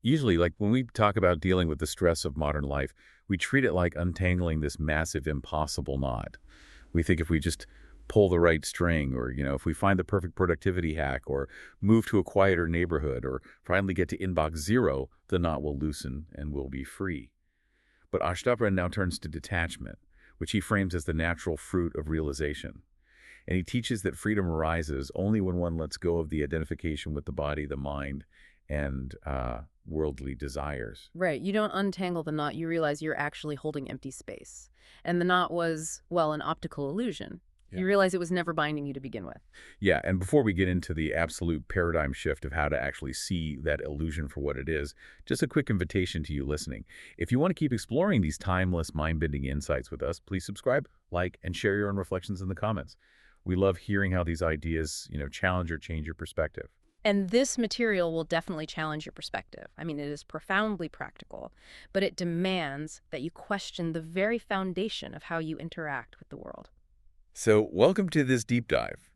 Usually, like when we talk about dealing with the stress of modern life, we treat it like untangling this massive, impossible knot. We think if we just pull the right string or, if we find the perfect productivity hack or move to a quieter neighborhood or finally get to inbox zero, the knot will loosen and we'll be free. But Ashtavakra now turns to detachment, which he frames as the natural fruit of realization. And he teaches that freedom arises only when one lets go of the identification with the body, the mind, and worldly desires. Right. You don't untangle the knot. You realize you're actually holding empty space. And the knot was, well, an optical illusion. Yeah. You realize it was never binding you to begin with. Yeah, and before we get into the absolute paradigm shift of how to actually see that illusion for what it is, just a quick invitation to you listening. If you want to keep exploring these timeless, mind-bending insights with us, please subscribe, like, and share your own reflections in the comments. We love hearing how these ideas, challenge or change your perspective. And this material will definitely challenge your perspective. I mean, it is profoundly practical, but it demands that you question the very foundation of how you interact with the world. So, welcome to this deep dive.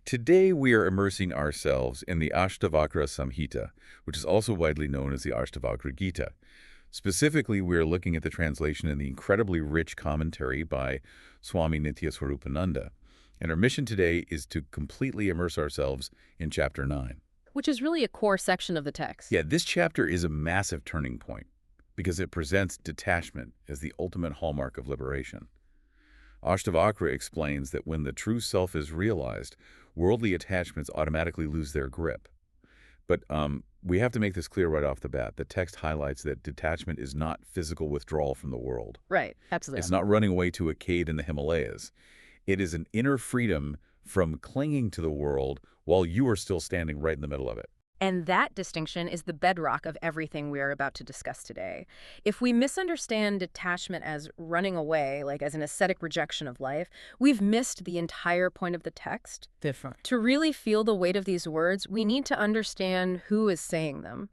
Today, we are immersing ourselves in the Ashtavakra Samhita, which is also widely known as the Ashtavakra Gita. Specifically, we are looking at the translation in the incredibly rich commentary by Swami Nityaswarupananda. And our mission today is to completely immerse ourselves in Chapter 9. Which is really a core section of the text. Yeah, this chapter is a massive turning point because it presents detachment as the ultimate hallmark of liberation. Ashtavakra explains that when the true self is realized, worldly attachments automatically lose their grip. But we have to make this clear right off the bat. The text highlights that detachment is not physical withdrawal from the world. Right, absolutely. It's not running away to a cave in the Himalayas. It is an inner freedom from clinging to the world while you are still standing right in the middle of it. And that distinction is the bedrock of everything we are about to discuss today. If we misunderstand detachment as running away, like as an ascetic rejection of life, we've missed the entire point of the text. Different. To really feel the weight of these words, we need to understand who is saying them.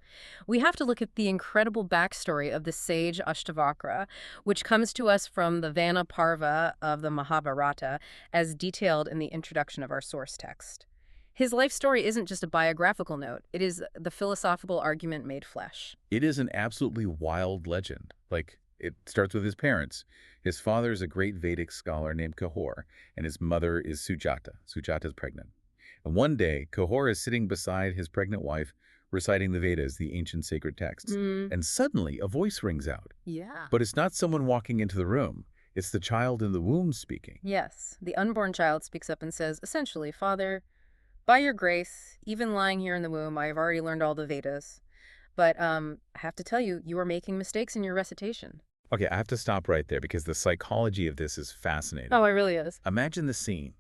We have to look at the incredible backstory of the sage Ashtavakra, which comes to us from the Vana Parva of the Mahabharata, as detailed in the introduction of our source text. His life story isn't just a biographical note. It is the philosophical argument made flesh. It is an absolutely wild legend. Like, it starts with his parents. His father is a great Vedic scholar named Kahor, and his mother is Sujata. Sujata is pregnant. And one day, Kahor is sitting beside his pregnant wife, reciting the Vedas, the ancient sacred texts. And suddenly, a voice rings out. Yeah. But it's not someone walking into the room. It's the child in the womb speaking. Yes. The unborn child speaks up and says, essentially, Father, by your grace, even lying here in the womb, I have already learned all the Vedas. But I have to tell you, you are making mistakes in your recitation. Okay, I have to stop right there because the psychology of this is fascinating. Oh, it really is. Imagine the scene.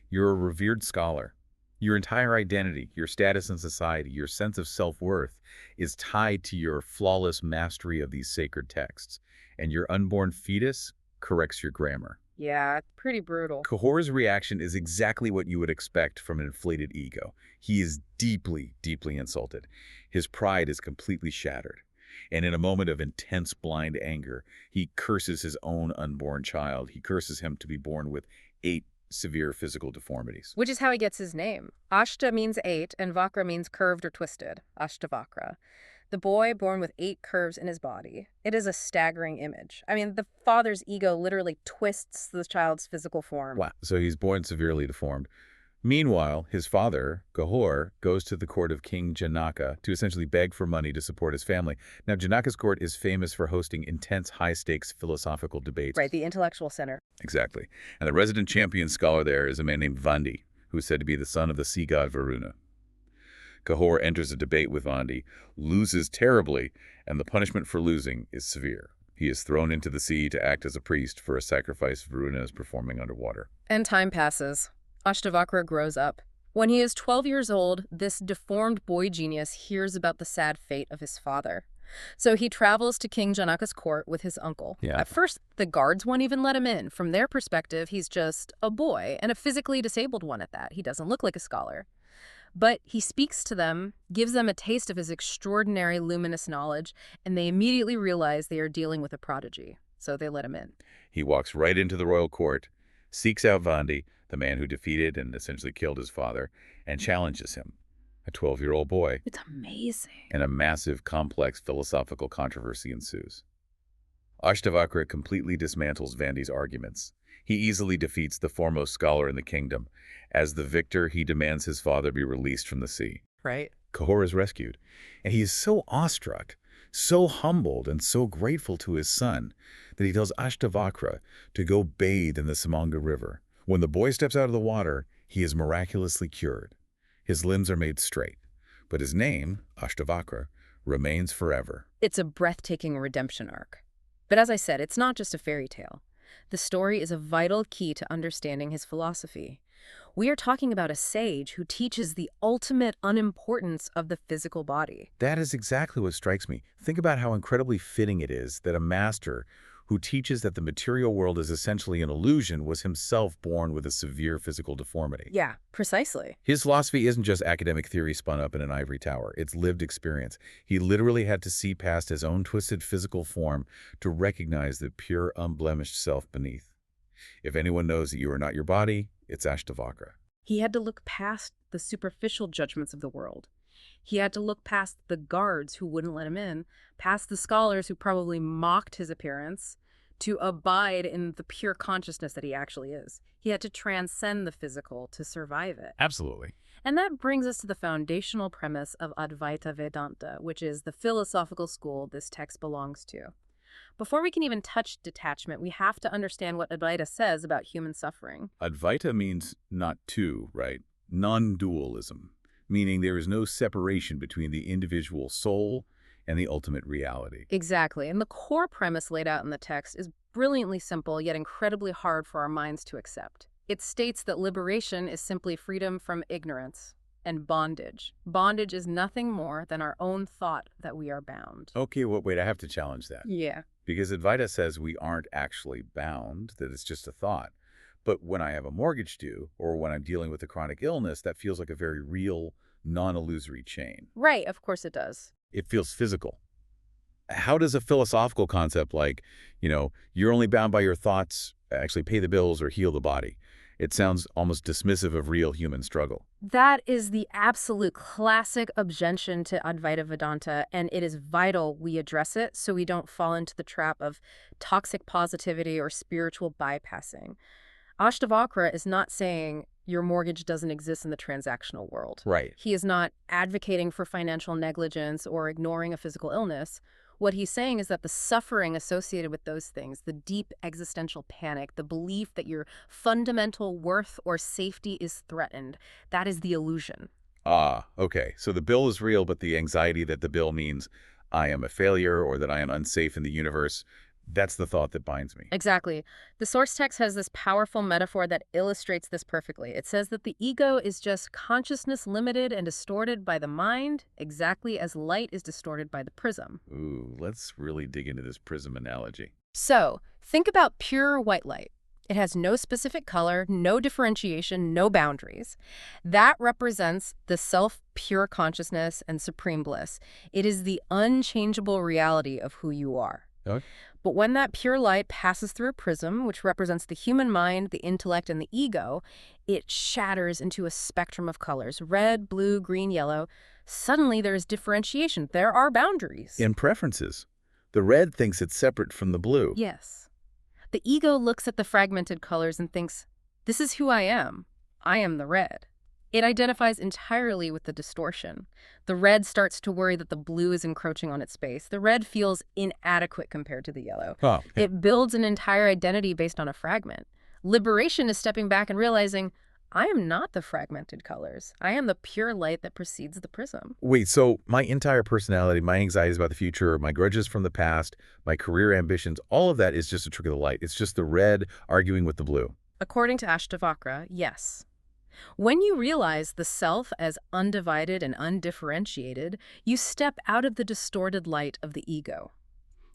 You're a revered scholar. Your entire identity, your status in society, your sense of self-worth is tied to your flawless mastery of these sacred texts. And your unborn fetus corrects your grammar. Yeah, pretty brutal. Kahor's reaction is exactly what you would expect from an inflated ego. He is deeply, deeply insulted. His pride is completely shattered. And in a moment of intense blind anger, he curses his own unborn child. He curses him to be born with 8 severe physical deformities. Which is how he gets his name. Ashta means 8, and Vakra means curved or twisted. Ashtavakra. The boy born with 8 curves in his body. It is a staggering image. I mean, the father's ego literally twists the child's physical form. Wow. So he's born severely deformed. Meanwhile, his father, Kahor, goes to the court of King Janaka to essentially beg for money to support his family. Now, Janaka's court is famous for hosting intense, high-stakes philosophical debates. Right, the intellectual center. Exactly. And the resident champion scholar there is a man named Vandi, who is said to be the son of the sea god Varuna. Kahor enters a debate with Vandi, loses terribly, and the punishment for losing is severe. He is thrown into the sea to act as a priest for a sacrifice Varuna is performing underwater. And time passes. Ashtavakra grows up. When he is 12 years old, this deformed boy genius hears about the sad fate of his father. So he travels to King Janaka's court with his uncle. Yeah. At first, the guards won't even let him in. From their perspective, he's just a boy, and a physically disabled one at that. He doesn't look like a scholar. But he speaks to them, gives them a taste of his extraordinary luminous knowledge, and they immediately realize they are dealing with a prodigy. So they let him in. He walks right into the royal court, seeks out Vandi, the man who defeated and essentially killed his father, and challenges him. a 12-year-old boy, It's amazing. and a massive, complex philosophical controversy ensues. Ashtavakra completely dismantles Vandi's arguments. He easily defeats the foremost scholar in the kingdom. As the victor, he demands his father be released from the sea. Right. Kahor is rescued, and he is so awestruck, so humbled, and so grateful to his son that he tells Ashtavakra to go bathe in the Samanga River. When the boy steps out of the water, he is miraculously cured. His limbs are made straight, but his name, Ashtavakra, remains forever. It's a breathtaking redemption arc. But as I said, it's not just a fairy tale. The story is a vital key to understanding his philosophy. We are talking about a sage who teaches the ultimate unimportance of the physical body. That is exactly what strikes me. Think about how incredibly fitting it is that a master who teaches that the material world is essentially an illusion was himself born with a severe physical deformity. Yeah, precisely. His philosophy isn't just academic theory spun up in an ivory tower. It's lived experience. He literally had to see past his own twisted physical form to recognize the pure, unblemished self beneath. If anyone knows that you are not your body, it's Ashtavakra. He had to look past the superficial judgments of the world. He had to look past the guards who wouldn't let him in, past the scholars who probably mocked his appearance, to abide in the pure consciousness that he actually is. He had to transcend the physical to survive it. Absolutely. And that brings us to the foundational premise of Advaita Vedanta, which is the philosophical school this text belongs to. Before we can even touch detachment, we have to understand what Advaita says about human suffering. Advaita means not two, right? Non-dualism, meaning there is no separation between the individual soul and the ultimate reality. Exactly. And the core premise laid out in the text is brilliantly simple, yet incredibly hard for our minds to accept. It states that liberation is simply freedom from ignorance and bondage. Bondage is nothing more than our own thought that we are bound. Okay, wait, I have to challenge that. Yeah. Because Advaita says we aren't actually bound, that it's just a thought. But when I have a mortgage due, or when I'm dealing with a chronic illness, that feels like a very real, non-illusory chain. Right, of course it does. It feels physical. How does a philosophical concept like, you're only bound by your thoughts, actually pay the bills or heal the body? It sounds almost dismissive of real human struggle. That is the absolute classic objection to Advaita Vedanta, and it is vital we address it so we don't fall into the trap of toxic positivity or spiritual bypassing. Ashtavakra is not saying your mortgage doesn't exist in the transactional world. Right. He is not advocating for financial negligence or ignoring a physical illness. What he's saying is that the suffering associated with those things, the deep existential panic, the belief that your fundamental worth or safety is threatened, that is the illusion. Ah, okay. So the bill is real, but the anxiety that the bill means I am a failure or that I am unsafe in the universe, that's the thought that binds me. Exactly. The source text has this powerful metaphor that illustrates this perfectly. It says that the ego is just consciousness limited and distorted by the mind, exactly as light is distorted by the prism. Ooh, let's really dig into this prism analogy. So, think about pure white light. It has no specific color, no differentiation, no boundaries. That represents the self-pure consciousness and supreme bliss. It is the unchangeable reality of who you are. Okay. But when that pure light passes through a prism, which represents the human mind, the intellect, and the ego, it shatters into a spectrum of colors, red, blue, green, yellow. Suddenly there is differentiation. There are boundaries. In preferences, the red thinks it's separate from the blue. Yes. The ego looks at the fragmented colors and thinks, this is who I am. I am the red. It identifies entirely with the distortion. The red starts to worry that the blue is encroaching on its space. The red feels inadequate compared to the yellow. Oh, okay. It builds an entire identity based on a fragment. Liberation is stepping back and realizing, I am not the fragmented colors. I am the pure light that precedes the prism. Wait, so my entire personality, my anxieties about the future, my grudges from the past, my career ambitions, all of that is just a trick of the light. It's just the red arguing with the blue. According to Ashtavakra, yes. When you realize the self as undivided and undifferentiated, you step out of the distorted light of the ego.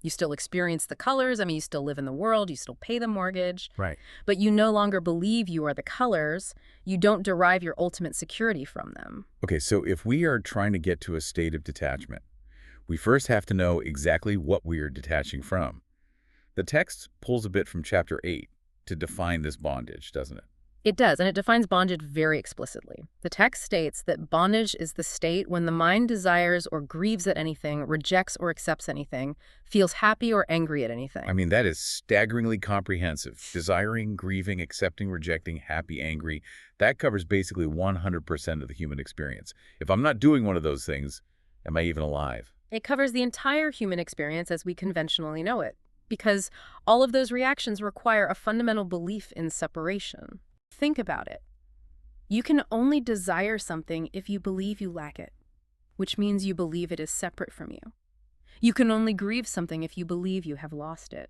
You still experience the colors, you still live in the world, you still pay the mortgage. Right. But you no longer believe you are the colors. You don't derive your ultimate security from them. Okay, so if we are trying to get to a state of detachment, we first have to know exactly what we are detaching from. The text pulls a bit from chapter 8 to define this bondage, doesn't it? It does, and it defines bondage very explicitly. The text states that bondage is the state when the mind desires or grieves at anything, rejects or accepts anything, feels happy or angry at anything. I mean, that is staggeringly comprehensive. Desiring, grieving, accepting, rejecting, happy, angry. That covers basically 100% of the human experience. If I'm not doing one of those things, am I even alive? It covers the entire human experience as we conventionally know it, because all of those reactions require a fundamental belief in separation. Think about it. You can only desire something if you believe you lack it, which means you believe it is separate from you. You can only grieve something if you believe you have lost it.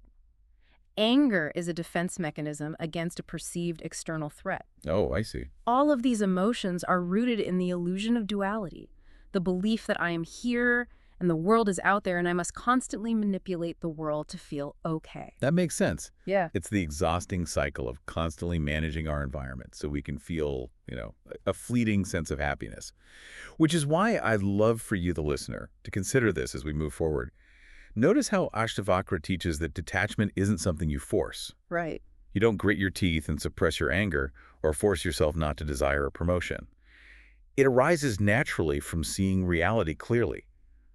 Anger is a defense mechanism against a perceived external threat. Oh, I see. All of these emotions are rooted in the illusion of duality, the belief that I am here and the world is out there and I must constantly manipulate the world to feel okay. That makes sense. Yeah. It's the exhausting cycle of constantly managing our environment so we can feel, a fleeting sense of happiness. Which is why I'd love for you, the listener, to consider this as we move forward. Notice how Ashtavakra teaches that detachment isn't something you force. Right. You don't grit your teeth and suppress your anger or force yourself not to desire a promotion. It arises naturally from seeing reality clearly.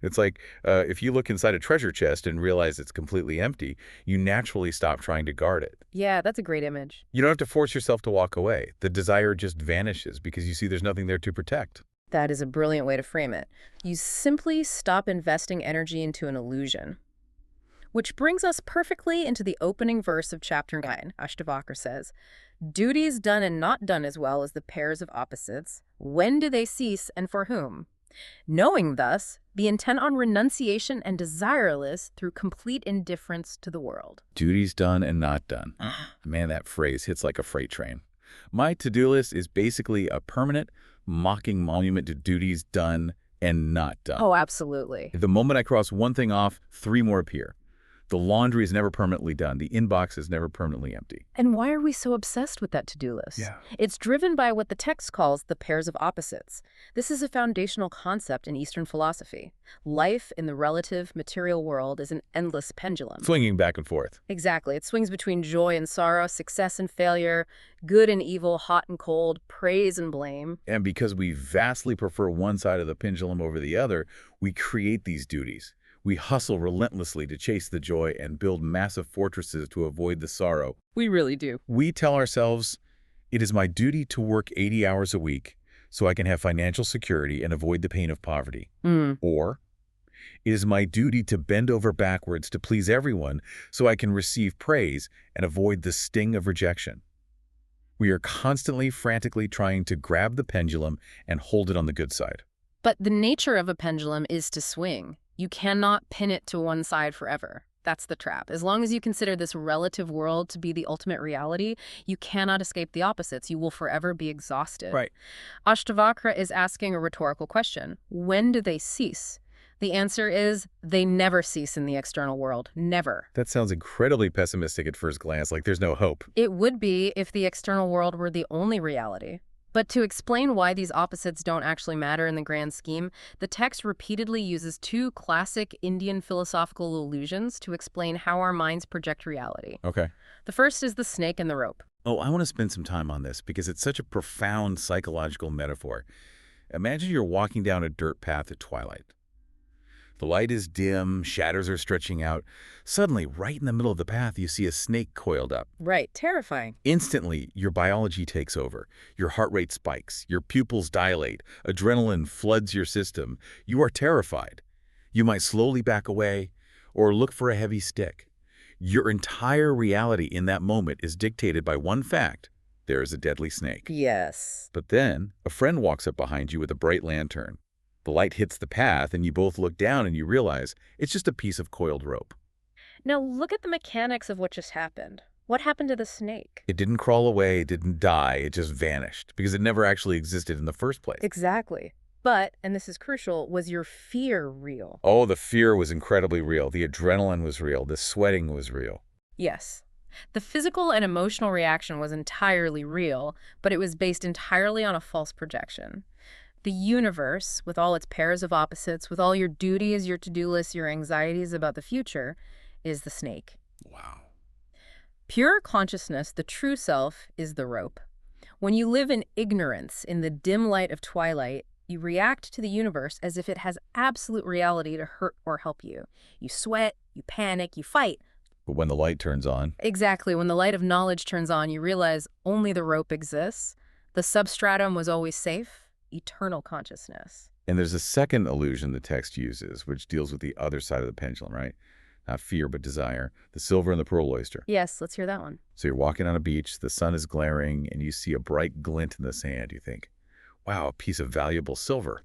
It's like if you look inside a treasure chest and realize it's completely empty, you naturally stop trying to guard it. Yeah, that's a great image. You don't have to force yourself to walk away. The desire just vanishes because you see there's nothing there to protect. That is a brilliant way to frame it. You simply stop investing energy into an illusion. Which brings us perfectly into the opening verse of chapter 9. Ashtavakra says, "Duties done and not done as well as the pairs of opposites. When do they cease and for whom? Knowing thus, be intent on renunciation and desireless through complete indifference to the world." Duties done and not done. Man, that phrase hits like a freight train. My to-do list is basically a permanent, mocking monument to duties done and not done. Oh, absolutely. The moment I cross one thing off, 3 more appear. The laundry is never permanently done. The inbox is never permanently empty. And why are we so obsessed with that to-do list? Yeah. It's driven by what the text calls the pairs of opposites. This is a foundational concept in Eastern philosophy. Life in the relative material world is an endless pendulum. Swinging back and forth. Exactly. It swings between joy and sorrow, success and failure, good and evil, hot and cold, praise and blame. And because we vastly prefer one side of the pendulum over the other, we create these duties. We hustle relentlessly to chase the joy and build massive fortresses to avoid the sorrow. We really do. We tell ourselves, it is my duty to work 80 hours a week so I can have financial security and avoid the pain of poverty. Or, it is my duty to bend over backwards to please everyone so I can receive praise and avoid the sting of rejection. We are constantly, frantically trying to grab the pendulum and hold it on the good side. But the nature of a pendulum is to swing. You cannot pin it to one side forever. That's the trap. As long as you consider this relative world to be the ultimate reality, you cannot escape the opposites. You will forever be exhausted. Right. Ashtavakra is asking a rhetorical question. When do they cease? The answer is they never cease in the external world. Never. That sounds incredibly pessimistic at first glance, like there's no hope. It would be if the external world were the only reality. But to explain why these opposites don't actually matter in the grand scheme, the text repeatedly uses 2 classic Indian philosophical illusions to explain how our minds project reality. Okay. The first is the snake and the rope. Oh, I want to spend some time on this because it's such a profound psychological metaphor. Imagine you're walking down a dirt path at twilight. The light is dim, shadows are stretching out. Suddenly, right in the middle of the path, you see a snake coiled up. Right, terrifying. Instantly, your biology takes over. Your heart rate spikes. Your pupils dilate. Adrenaline floods your system. You are terrified. You might slowly back away or look for a heavy stick. Your entire reality in that moment is dictated by one fact. There is a deadly snake. Yes. But then, a friend walks up behind you with a bright lantern. The light hits the path, and you both look down and you realize it's just a piece of coiled rope. Now look at the mechanics of what just happened. What happened to the snake? It didn't crawl away, it didn't die, it just vanished, because it never actually existed in the first place. Exactly. But, and this is crucial, was your fear real? Oh, the fear was incredibly real. The adrenaline was real. The sweating was real. Yes. The physical and emotional reaction was entirely real, but it was based entirely on a false projection. The universe, with all its pairs of opposites, with all your duties, your to-do lists, your anxieties about the future, is the snake. Wow. Pure consciousness, the true self, is the rope. When you live in ignorance, in the dim light of twilight, you react to the universe as if it has absolute reality to hurt or help you. You sweat, you panic, you fight. But when the light turns on, Exactly. When the light of knowledge turns on, you realize only the rope exists. The substratum was always safe. Eternal consciousness. and there's a second illusion the text uses, which deals with the other side of the pendulum, right? Not fear, but desire. The silver and the pearl oyster. Yes, let's hear that one. So you're walking on a beach, the sun is glaring, and you see a bright glint in the sand. You think, wow, a piece of valuable silver.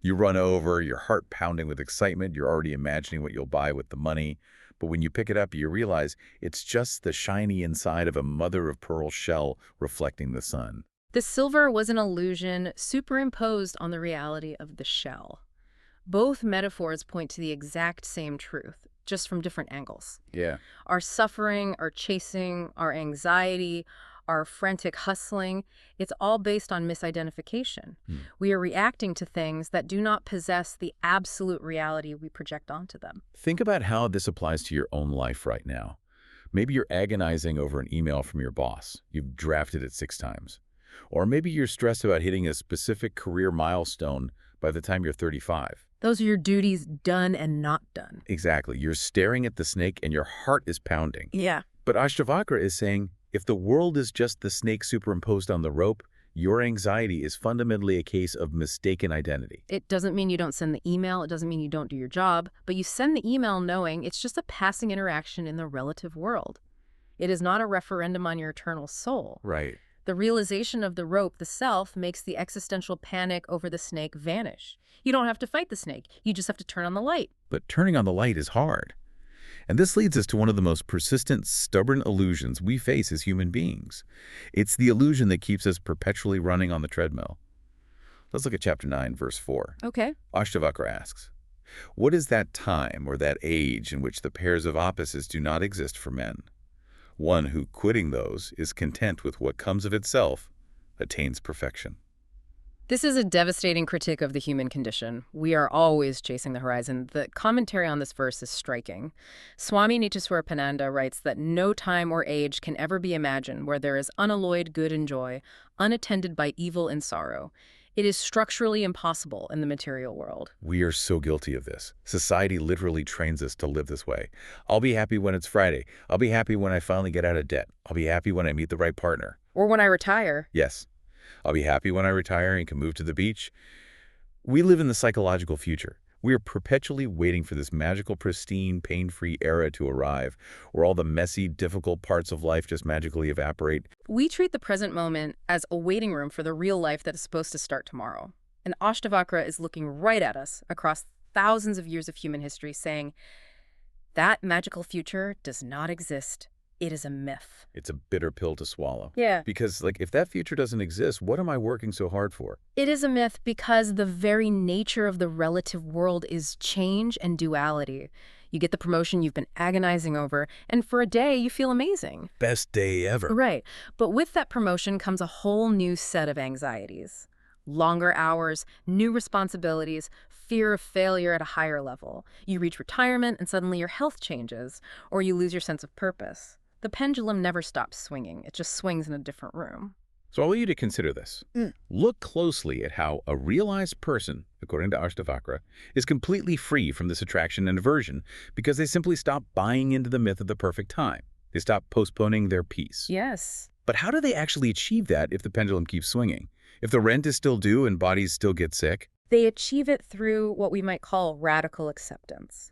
You run over, your heart pounding with excitement. You're already imagining what you'll buy with the money. But when you pick it up, you realize it's just the shiny inside of a mother-of-pearl shell reflecting the sun. The silver was an illusion superimposed on the reality of the shell. Both metaphors point to the exact same truth, just from different angles. Yeah. Our suffering, our chasing, our anxiety, our frantic hustling, it's all based on misidentification. We are reacting to things that do not possess the absolute reality we project onto them. Think about how this applies to your own life right now. Maybe you're agonizing over an email from your boss. You've drafted it 6 times. Or maybe you're stressed about hitting a specific career milestone by the time you're 35. Those are your duties done and not done. Exactly. You're staring at the snake and your heart is pounding. Yeah. But Ashtavakra is saying, if the world is just the snake superimposed on the rope, your anxiety is fundamentally a case of mistaken identity. It doesn't mean you don't send the email. It doesn't mean you don't do your job. But you send the email knowing it's just a passing interaction in the relative world. It is not a referendum on your eternal soul. Right. The realization of the rope, the self, makes the existential panic over the snake vanish. You don't have to fight the snake. You just have to turn on the light. But turning on the light is hard. And this leads us to one of the most persistent, stubborn illusions we face as human beings. It's the illusion that keeps us perpetually running on the treadmill. Let's look at chapter 9, verse 4. Okay. Ashtavakra asks, what is that time or that age in which the pairs of opposites do not exist for men? One who, quitting those, is content with what comes of itself, attains perfection. This is a devastating critique of the human condition. We are always chasing the horizon. The commentary on this verse is striking. Swami Nityaswarupananda writes that no time or age can ever be imagined where there is unalloyed good and joy, unattended by evil and sorrow. It is structurally impossible in the material world. We are so guilty of this. Society literally trains us to live this way. I'll be happy when it's Friday. I'll be happy when I finally get out of debt. I'll be happy when I meet the right partner. Or when I retire. Yes. I'll be happy when I retire and can move to the beach. We live in the psychological future. We are perpetually waiting for this magical, pristine, pain-free era to arrive, where all the messy, difficult parts of life just magically evaporate. We treat the present moment as a waiting room for the real life that is supposed to start tomorrow. And Ashtavakra is looking right at us across thousands of years of human history, saying, that magical future does not exist. It is a myth. It's a bitter pill to swallow. Yeah. Because, if that future doesn't exist, what am I working so hard for? It is a myth because the very nature of the relative world is change and duality. You get the promotion you've been agonizing over, and for a day you feel amazing. Best day ever. Right. But with that promotion comes a whole new set of anxieties. Longer hours, new responsibilities, fear of failure at a higher level. You reach retirement and suddenly your health changes, or you lose your sense of purpose. The pendulum never stops swinging. It just swings in a different room. So I want you to consider this. Look closely at how a realized person, according to Ashtavakra, is completely free from this attraction and aversion because they simply stop buying into the myth of the perfect time. They stop postponing their peace. Yes. But how do they actually achieve that if the pendulum keeps swinging? If the rent is still due and bodies still get sick? They achieve it through what we might call radical acceptance.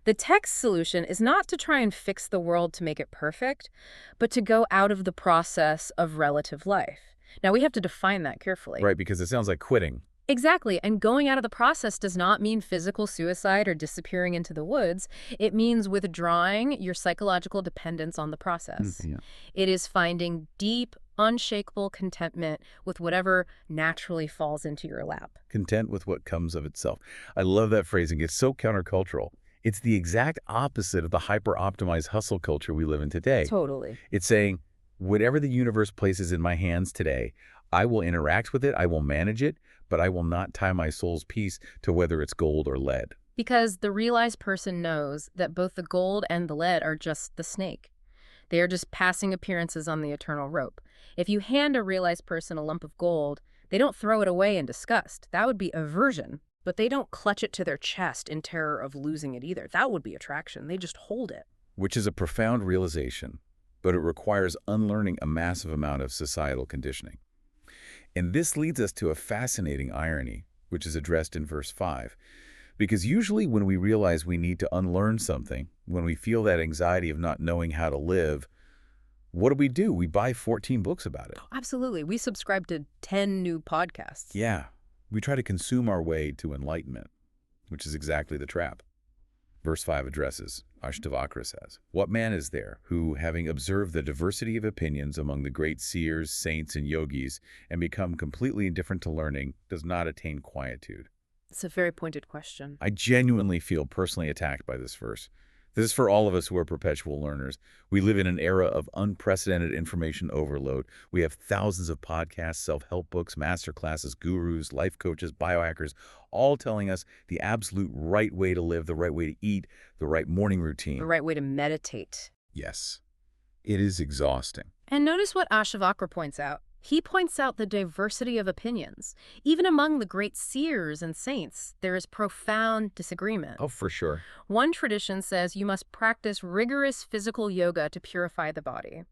The text solution is not to try and fix the world to make it perfect, but to go out of the process of relative life. Now, we have to define that carefully. Right, because it sounds like quitting. Exactly, and going out of the process does not mean physical suicide or disappearing into the woods. It means withdrawing your psychological dependence on the process. Yeah. It is finding deep, unshakable contentment with whatever naturally falls into your lap. Content with what comes of itself. I love that phrasing. It's so countercultural. It's the exact opposite of the hyper-optimized hustle culture we live in today. Totally. It's saying, whatever the universe places in my hands today, I will interact with it, I will manage it, but I will not tie my soul's peace to whether it's gold or lead. Because the realized person knows that both the gold and the lead are just the snake. They are just passing appearances on the eternal rope. If you hand a realized person a lump of gold, they don't throw it away in disgust. That would be aversion. But they don't clutch it to their chest in terror of losing it either. That would be attraction. They just hold it. Which is a profound realization, but it requires unlearning a massive amount of societal conditioning. And this leads us to a fascinating irony, which is addressed in verse 5. Because usually when we realize we need to unlearn something, when we feel that anxiety of not knowing how to live, what do? We buy 14 books about it. Oh, absolutely. We subscribe to 10 new podcasts. Yeah. We try to consume our way to enlightenment, which is exactly the trap. Verse 5 addresses, Ashtavakra says, "What man is there who, having observed the diversity of opinions among the great seers, saints, and yogis, and become completely indifferent to learning, does not attain quietude?" It's a very pointed question. I genuinely feel personally attacked by this verse. This is for all of us who are perpetual learners. We live in an era of unprecedented information overload. We have thousands of podcasts, self-help books, masterclasses, gurus, life coaches, biohackers, all telling us the absolute right way to live, the right way to eat, the right morning routine. The right way to meditate. Yes, it is exhausting. And notice what Ashtavakra points out. He points out the diversity of opinions. Even among the great seers and saints, there is profound disagreement. Oh, for sure. One tradition says you must practice rigorous physical yoga to purify the body.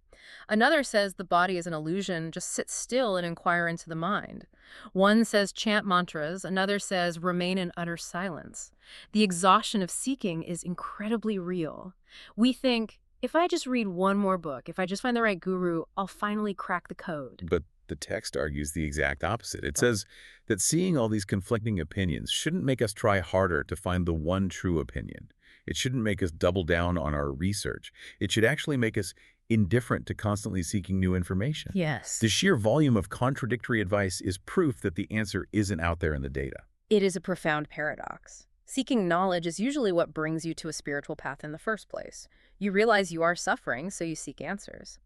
Another says the body is an illusion, just sit still and inquire into the mind. One says chant mantras, another says remain in utter silence. The exhaustion of seeking is incredibly real. We think, if I just read one more book, if I just find the right guru, I'll finally crack the code. But the text argues the exact opposite. It says that seeing all these conflicting opinions shouldn't make us try harder to find the one true opinion. It shouldn't make us double down on our research. It should actually make us indifferent to constantly seeking new information. Yes. The sheer volume of contradictory advice is proof that the answer isn't out there in the data. It is a profound paradox. Seeking knowledge is usually what brings you to a spiritual path in the first place. You realize you are suffering, so you seek answers.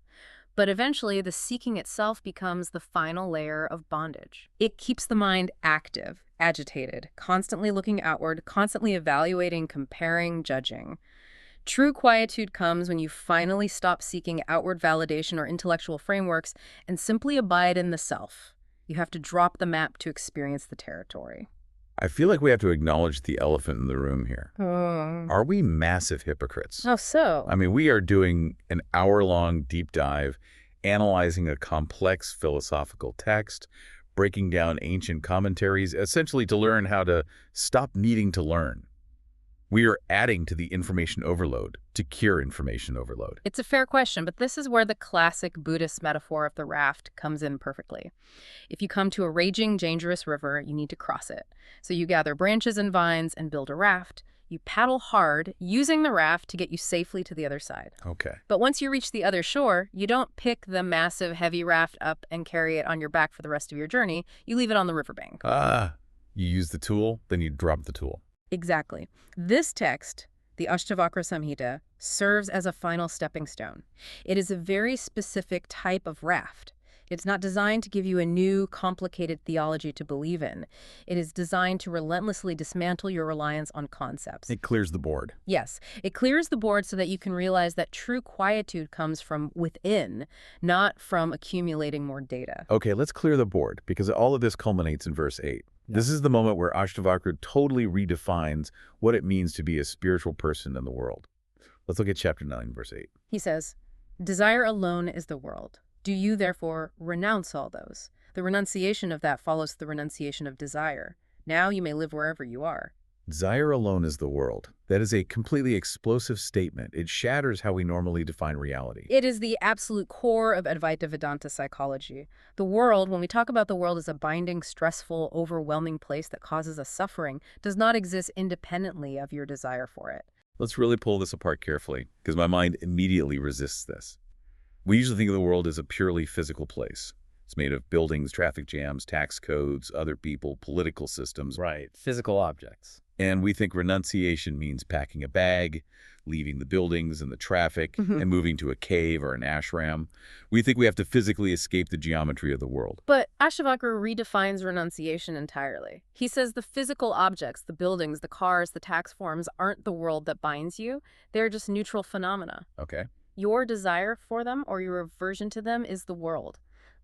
But eventually, the seeking itself becomes the final layer of bondage. It keeps the mind active, agitated, constantly looking outward, constantly evaluating, comparing, judging. True quietude comes when you finally stop seeking outward validation or intellectual frameworks and simply abide in the self. You have to drop the map to experience the territory. I feel like we have to acknowledge the elephant in the room here. Are we massive hypocrites? How so? I mean, we are doing an hour-long deep dive, analyzing a complex philosophical text, breaking down ancient commentaries, essentially to learn how to stop needing to learn. We are adding to the information overload to cure information overload. It's a fair question, but this is where the classic Buddhist metaphor of the raft comes in perfectly. If you come to a raging, dangerous river, you need to cross it. So you gather branches and vines and build a raft. You paddle hard, using the raft to get you safely to the other side. Okay. But once you reach the other shore, you don't pick the massive, heavy raft up and carry it on your back for the rest of your journey. You leave it on the riverbank. You use the tool, then you drop the tool. Exactly. This text, the Ashtavakra Samhita, serves as a final stepping stone. It is a very specific type of raft. It's not designed to give you a new, complicated theology to believe in. It is designed to relentlessly dismantle your reliance on concepts. It clears the board. Yes, it clears the board so that you can realize that true quietude comes from within, not from accumulating more data. Okay, let's clear the board, because all of this culminates in verse 8. This is the moment where Ashtavakra totally redefines what it means to be a spiritual person in the world. Let's look at chapter 9, verse 8. He says, "Desire alone is the world. Do you, therefore, renounce all those? The renunciation of that follows the renunciation of desire. Now you may live wherever you are." Desire alone is the world. That is a completely explosive statement. It shatters how we normally define reality. It is the absolute core of Advaita Vedanta psychology. The world, when we talk about the world as a binding, stressful, overwhelming place that causes us suffering, does not exist independently of your desire for it. Let's really pull this apart carefully, because my mind immediately resists this. We usually think of the world as a purely physical place. It's made of buildings, traffic jams, tax codes, other people, political systems. Right, physical objects. And we think renunciation means packing a bag, leaving the buildings and the traffic, and moving to a cave or an ashram. We think we have to physically escape the geometry of the world. But Ashtavakra redefines renunciation entirely. He says the physical objects, the buildings, the cars, the tax forms aren't the world that binds you. They're just neutral phenomena. Okay. Your desire for them or your aversion to them is the world.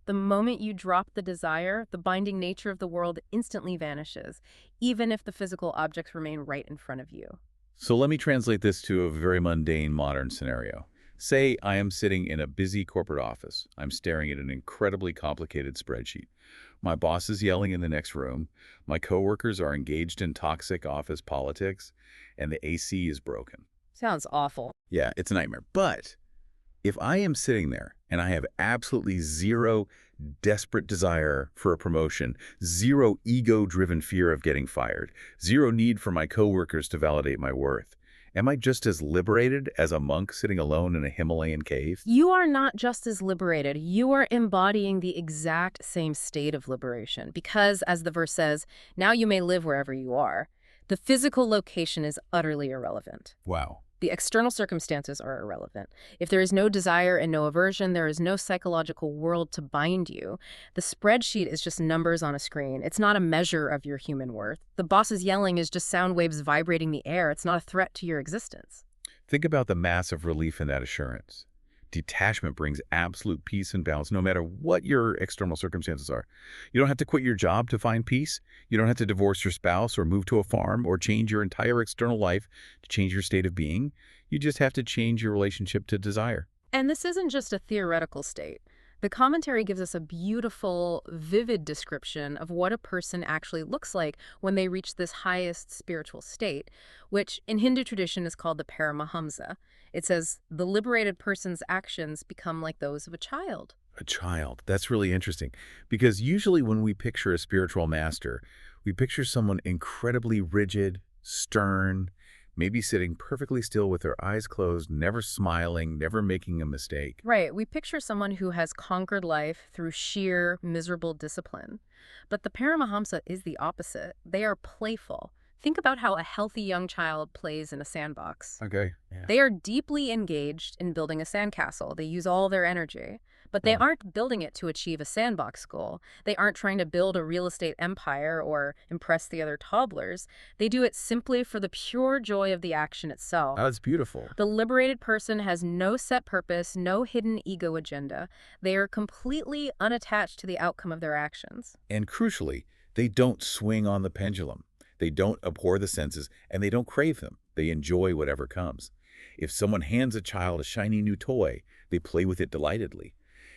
The moment you drop the desire, the binding nature of the world instantly vanishes, even if the physical objects remain right in front of you. So let me translate this to a very mundane modern scenario. Say I am sitting in a busy corporate office. I'm staring at an incredibly complicated spreadsheet. My boss is yelling in the next room. My coworkers are engaged in toxic office politics, and the AC is broken. Sounds awful. Yeah, it's a nightmare. But if I am sitting there and I have absolutely zero desperate desire for a promotion, zero ego-driven fear of getting fired, zero need for my coworkers to validate my worth, am I just as liberated as a monk sitting alone in a Himalayan cave? You are not just as liberated, you are embodying the exact same state of liberation because, as the verse says, now you may live wherever you are. The physical location is utterly irrelevant. Wow. The external circumstances are irrelevant. If there is no desire and no aversion, there is no psychological world to bind you. The spreadsheet is just numbers on a screen. It's not a measure of your human worth. The boss's yelling is just sound waves vibrating the air. It's not a threat to your existence. Think about the massive relief in that assurance. Detachment brings absolute peace and balance no matter what your external circumstances are. You don't have to quit your job to find peace. You don't have to divorce your spouse or move to a farm or change your entire external life to change your state of being. You just have to change your relationship to desire. And this isn't just a theoretical state. The commentary gives us a beautiful, vivid description of what a person actually looks like when they reach this highest spiritual state, which in Hindu tradition is called the Paramahamsa. It says, the liberated person's actions become like those of a child. A child. That's really interesting because usually when we picture a spiritual master, we picture someone incredibly rigid, stern, maybe sitting perfectly still with their eyes closed, never smiling, never making a mistake. Right, we picture someone who has conquered life through sheer, miserable discipline. But the Paramahamsa is the opposite. They are playful. Think about how a healthy young child plays in a sandbox. Okay. Yeah. They are deeply engaged in building a sandcastle. They use all their energy. But they aren't building it to achieve a sandbox goal. They aren't trying to build a real estate empire or impress the other toddlers. They do it simply for the pure joy of the action itself. Oh, that's beautiful. The liberated person has no set purpose, no hidden ego agenda. They are completely unattached to the outcome of their actions. And crucially, they don't swing on the pendulum. They don't abhor the senses, and they don't crave them. They enjoy whatever comes. If someone hands a child a shiny new toy, they play with it delightedly.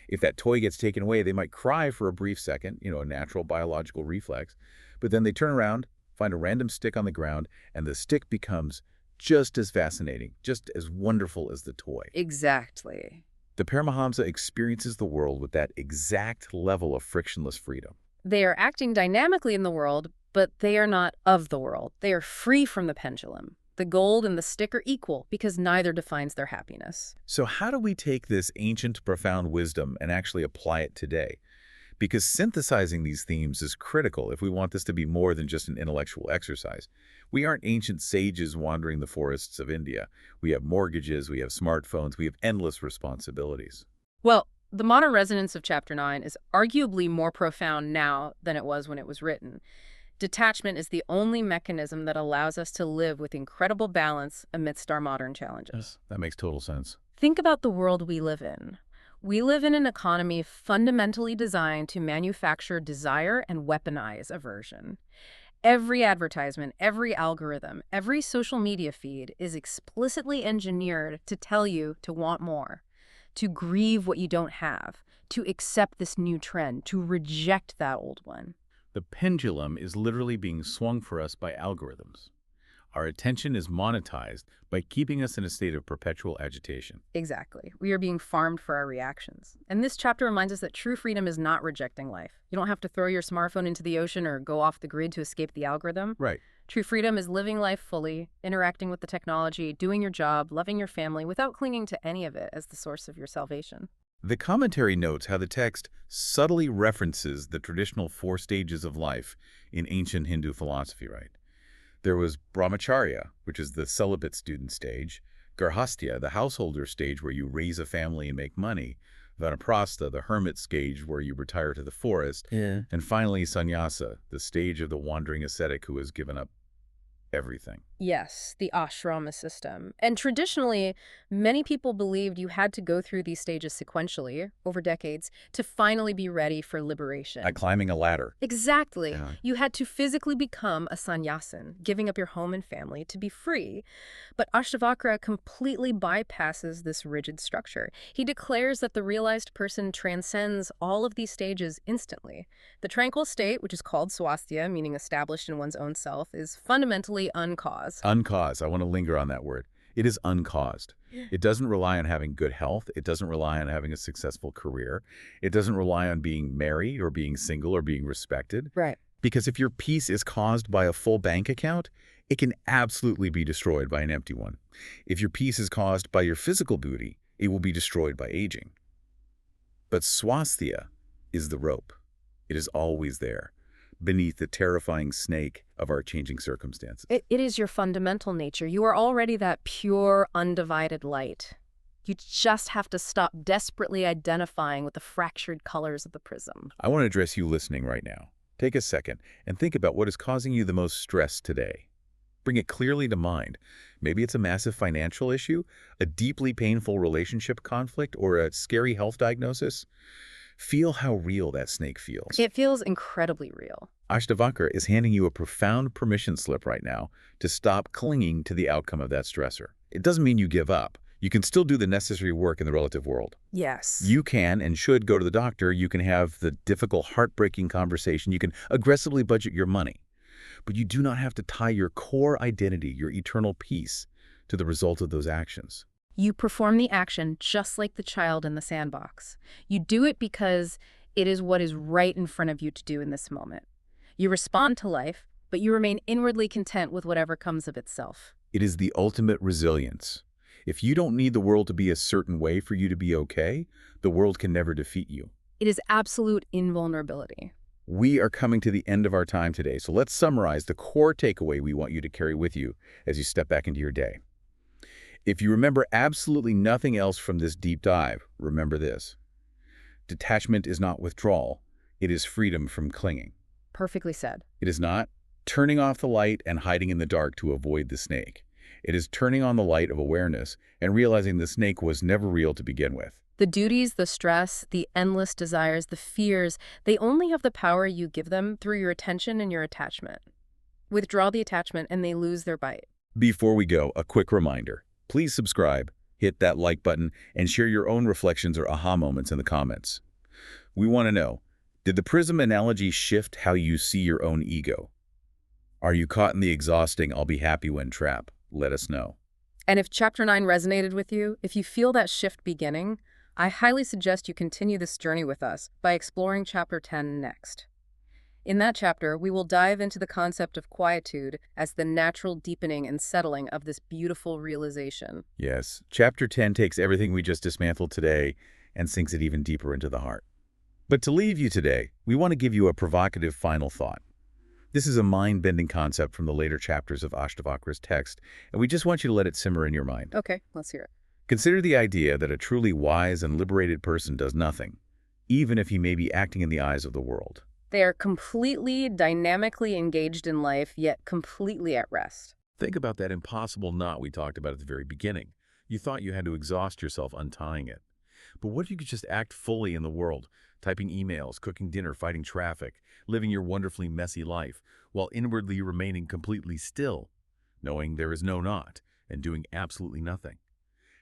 If that toy gets taken away, they might cry for a brief second, a natural biological reflex, but then they turn around, find a random stick on the ground, and the stick becomes just as fascinating, just as wonderful as the toy. Exactly. The Paramahamsa experiences the world with that exact level of frictionless freedom. They are acting dynamically in the world, but they are not of the world. They are free from the pendulum. The gold and the stick are equal because neither defines their happiness. So how do we take this ancient, profound wisdom and actually apply it today? Because synthesizing these themes is critical if we want this to be more than just an intellectual exercise. We aren't ancient sages wandering the forests of India. We have mortgages, we have smartphones, we have endless responsibilities. Well, the modern resonance of Chapter 9 is arguably more profound now than it was when it was written. Detachment is the only mechanism that allows us to live with incredible balance amidst our modern challenges. That makes total sense. Think about the world we live in. We live in an economy fundamentally designed to manufacture desire and weaponize aversion. Every advertisement, every algorithm, every social media feed is explicitly engineered to tell you to want more, to grieve what you don't have, to accept this new trend, to reject that old one. The pendulum is literally being swung for us by algorithms. Our attention is monetized by keeping us in a state of perpetual agitation. Exactly. We are being farmed for our reactions. And this chapter reminds us that true freedom is not rejecting life. You don't have to throw your smartphone into the ocean or go off the grid to escape the algorithm. Right. True freedom is living life fully, interacting with the technology, doing your job, loving your family without clinging to any of it as the source of your salvation. The commentary notes how the text subtly references the traditional 4 stages of life in ancient Hindu philosophy, right? There was brahmacharya, which is the celibate student stage, garhastya, the householder stage where you raise a family and make money, vanaprastha, the hermit stage where you retire to the forest, and finally sannyasa, the stage of the wandering ascetic who has given up everything. Yes, the ashrama system. And traditionally, many people believed you had to go through these stages sequentially over decades to finally be ready for Like liberation. climbing a ladder. Exactly. Yeah. You had to physically become a sannyasin, giving up your home and family to be free. But Ashtavakra completely bypasses this rigid structure. He declares that the realized person transcends all of these stages instantly. The tranquil state, which is called swasthya, meaning established in one's own self, is fundamentally uncaused. Uncaused. I want to linger on that word. It is uncaused. It doesn't rely on having good health. It doesn't rely on having a successful career. It doesn't rely on being married or being single or being respected. Right. Because if your peace is caused by a full bank account, it can absolutely be destroyed by an empty one. If your peace is caused by your physical beauty, it will be destroyed by aging. But swasthya is the rope. It is always there, beneath the terrifying snake of our changing circumstances. It is your fundamental nature. You are already that pure, undivided light. You just have to stop desperately identifying with the fractured colors of the prism. I want to address you listening right now. Take a second and think about what is causing you the most stress today. Bring it clearly to mind. Maybe it's a massive financial issue, a deeply painful relationship conflict, or a scary health diagnosis. Feel how real that snake feels. It feels incredibly real. Ashtavakra is handing you a profound permission slip right now to stop clinging to the outcome of that stressor. It doesn't mean you give up. You can still do the necessary work in the relative world. Yes. You can and should go to the doctor. You can have the difficult, heartbreaking conversation. You can aggressively budget your money. But you do not have to tie your core identity, your eternal peace, to the result of those actions. You perform the action just like the child in the sandbox. You do it because it is what is right in front of you to do in this moment. You respond to life, but you remain inwardly content with whatever comes of itself. It is the ultimate resilience. If you don't need the world to be a certain way for you to be okay, the world can never defeat you. It is absolute invulnerability. We are coming to the end of our time today, so let's summarize the core takeaway we want you to carry with you as you step back into your day. If you remember absolutely nothing else from this deep dive, remember this. Detachment is not withdrawal. It is freedom from clinging. Perfectly said. It is not turning off the light and hiding in the dark to avoid the snake. It is turning on the light of awareness and realizing the snake was never real to begin with. The duties, the stress, the endless desires, the fears, they only have the power you give them through your attention and your attachment. Withdraw the attachment and they lose their bite. Before we go, a quick reminder. Please subscribe, hit that like button, and share your own reflections or aha moments in the comments. We want to know, did the prism analogy shift how you see your own ego? Are you caught in the exhausting "I'll be happy when" trap? Let us know. And if Chapter 9 resonated with you, if you feel that shift beginning, I highly suggest you continue this journey with us by exploring Chapter 10 next. In that chapter, we will dive into the concept of quietude as the natural deepening and settling of this beautiful realization. Yes, Chapter 10 takes everything we just dismantled today and sinks it even deeper into the heart. But to leave you today, we want to give you a provocative final thought. This is a mind-bending concept from the later chapters of Ashtavakra's text, and we just want you to let it simmer in your mind. Okay, let's hear it. Consider the idea that a truly wise and liberated person does nothing, even if he may be acting in the eyes of the world. They are completely, dynamically engaged in life, yet completely at rest. Think about that impossible knot we talked about at the very beginning. You thought you had to exhaust yourself untying it. But what if you could just act fully in the world, typing emails, cooking dinner, fighting traffic, living your wonderfully messy life, while inwardly remaining completely still, knowing there is no knot, and doing absolutely nothing?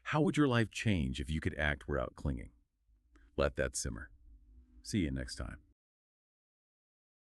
How would your life change if you could act without clinging? Let that simmer. See you next time.